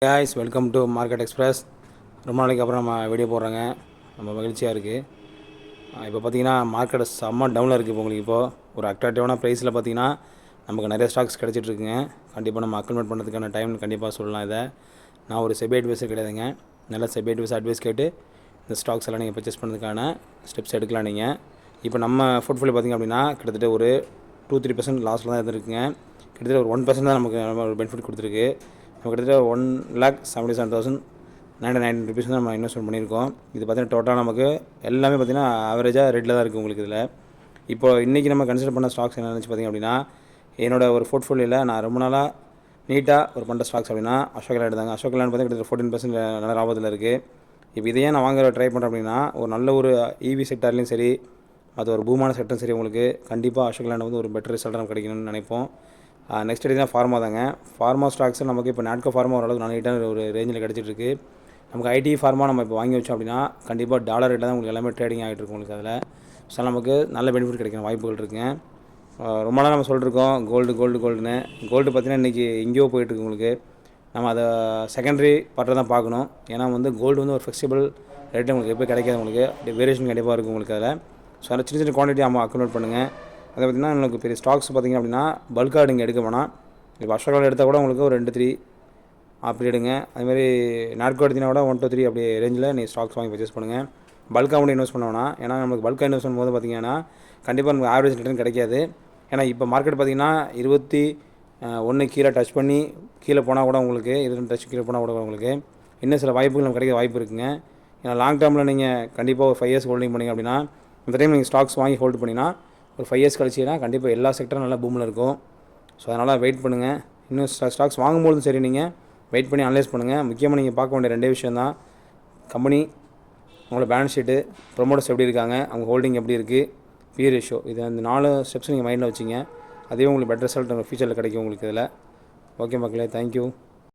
guys, welcome to market express. ரொம்ப நாளைக்கு அப்புறம் நம்ம வீடியோ போடுறோங்க. ரொம்ப மகிழ்ச்சியாக இருக்குது. இப்போ பார்த்தீங்கன்னா மார்க்கெட் செம்ம டவுனில் இருக்குது. இப்போ உங்களுக்கு இப்போது ஒரு அட்ராக்டிவான ப்ரைஸில் பார்த்தீங்கன்னா நமக்கு நிறைய ஸ்டாக்ஸ் கிடச்சிட்ருக்குங்க. கண்டிப்பாக நம்ம அக்கல்மெண்ட் பண்ணுறதுக்கான டைம் கண்டிப்பாக சொல்லலாம். இதை நான் ஒரு செபி அட்வைஸர் கிடையாதுங்க. நல்ல செபி அட்வைஸ் கேட்டு இந்த ஸ்டாக்ஸ் எல்லாம் நீங்கள் பர்ச்சேஸ் பண்ணுறதுக்கான ஸ்டெப்ஸ் எடுக்கலாம். நீங்கள் இப்போ நம்ம போர்ட்ஃபோலியோ பார்த்திங்க அப்படின்னா கிட்டத்தட்ட ஒரு 2-3% லாஸில் தான் இருக்குங்க. கிட்டத்தட்ட ஒரு 1% தான் நமக்கு ஒரு பெனிஃபிட் கொடுத்துருக்கு. நம்ம கிட்டத்தட்ட 1,77,919 ருபீஸ் தான் நம்ம இன்வெஸ்ட்மெண்ட் பண்ணியிருக்கோம். இது பார்த்திங்கன்னா டோட்டலாக நமக்கு எல்லாமே பார்த்திங்கன்னா ஆவரேஜாக ரேட்டில் தான் இருக்குது உங்களுக்கு. இதில் இப்போ இன்றைக்கி நம்ம கன்சிடர் பண்ண ஸ்டாக்ஸ் என்ன நினச்சி பார்த்திங்க அப்படின்னா, என்னோடய ஒரு போர்ட்ஃபோலியோவில் நான் ரொம்ப நாளாக நீட்டாக ஒரு பண்ணுற ஸ்டாக்ஸ் அப்படின்னா அசோக் லேண்ட் தாங்க. அசோக் லேண்ட் பார்த்திங்கன்னா கிட்டத்தட்ட 14% நல்ல லாபத்தில் இருக்குது. இப்போ இதையே நான் வாங்க ட்ரை பண்ணுறேன் அப்படின்னா, ஒரு நல்ல ஒரு இவி செக்டார்லேயும் சரி, அது ஒரு பூமான செக்டரும் சரி, உங்களுக்கு கண்டிப்பாக அசோக் லேண்ட் வந்து ஒரு பெட்டர் ரிசல்ட்டாக நம்ம கிடைக்கணும்னு நினைப்போம். நெக்ஸ்ட் எடுத்திங்கன்னா ஃபார்மா தாங்க. ஃபார்மா ஸ்டாக்ஸ் நமக்கு இப்போ நாட்கோ ஃபார்மா ஓரளவுக்கு நல்ல நீட்டான ஒரு ரேஞ்சில் கிடச்சிட்ருக்கு. நமக்கு ஐடி ஃபார்மா நம்ம இப்போ வாங்கி வச்சோம் அப்படின்னா கண்டிப்பாக டாலர் ரேட்டில் தான் உங்களுக்கு எல்லாமே ட்ரேடிங் ஆகிட்டு இருக்கும் உங்களுக்கு. அதில் ஸோ நமக்கு நல்ல பெனிஃபிட் கிடைக்கிற வாய்ப்புகள் இருக்குங்க. ரொம்ப நாள் நம்ம சொல்லிட்டுருக்கோம் கோல்டுன்னு. கோல்டு பார்த்திங்கன்னா இன்றைக்கி எங்கேயோ போயிட்டுருக்கு உங்களுக்கு. நம்ம அதை செகண்டரி பார்ட்டில் தான் பார்க்கணும். ஏன்னா வந்து கோல்டு வந்து ஒரு ஃபிக்ஸபிள் ரேட்டு உங்களுக்கு எப்போ கிடைக்காது. உங்களுக்கு வேரியேஷன் கண்டிப்பாக இருக்கும் உங்களுக்கு. அதில் ஸோ அதில் சின்ன சின்ன குவான்டிட்டி நம்ம அக்கௌண்ட் பண்ணுங்கள். அதை பார்த்திங்கன்னா உங்களுக்கு பெரிய ஸ்டாக்ஸ் பார்த்திங்க அப்படின்னா பல்காக நீங்கள் எடுக்க வேணாம். இப்போ அசோக் லேண்ட் எடுத்தால் கூட உங்களுக்கு ஒரு 2-3 அப்படி எடுங்க. அதுமாதிரி நாட்கோ எடுத்திங்கன்னா கூட 1-3 அப்படி ரேஞ்சில் நீங்கள் ஸ்டாக்ஸ் வாங்கி பர்ச்சேஸ் பண்ணுங்கள். பல்காக மட்டும் இன்வெஸ்ட் பண்ண வேணாம். ஏன்னா நமக்கு பல்காக இன்வெஸ்ட் பண்ணும்போது பார்த்திங்கன்னா கண்டிப்பாக நமக்கு ஆவரேஜ் ரிட்டர்ன் கிடைக்காது. ஏன்னா இப்போ மார்க்கெட் பார்த்திங்கன்னா 21 கீழே டச் பண்ணி கீழே போனால் கூட உங்களுக்கு 22 டச் கீழே போனால் கூட உங்களுக்கு இன்னும் சில வாய்ப்புகள் நமக்கு கிடைக்க வாய்ப்பு இருக்குங்க. ஏன்னா லாங் டேர்மில் நீங்கள் கண்டிப்பாக ஒரு 5 இயர்ஸ் ஹோல்டிங் பண்ணிங்க அப்படின்னா, இந்த டைம் நீங்கள் ஸ்டாக்ஸ் வாங்கி ஹோல்டு பண்ணிங்கன்னா ஒரு 5 இயர்ஸ் கழிச்சின்னா கண்டிப்பாக எல்லா செக்டரும் நல்லா பூமில் இருக்கும். ஸோ அதனால் வெயிட் பண்ணுங்கள். இன்னும் ஸ்டாக்ஸ் வாங்கும்போதும் சரி, நீங்கள் வெயிட் பண்ணி அனலைஸ் பண்ணுங்கள். முக்கியமாக நீங்கள் பார்க்க வேண்டிய 2 விஷயம் தான், கம்பெனி, உங்களோட பேலன்ஸ் ஷீட்டு, ப்ரொமோட்டர்ஸ் எப்படி இருக்காங்க, அவங்க ஹோல்டிங் எப்படி இருக்குது, பி ரேஷியோ. இது அந்த 4 ஸ்டெப்ஸ் நீங்கள் மைண்டில் வச்சிங்க. அதுவே உங்களுக்கு பெட்டர் ரிசல்ட் உங்கள் ஃபியூச்சரில் கிடைக்கும் உங்களுக்கு. இதில் ஓகே மக்களே, தேங்க்யூ.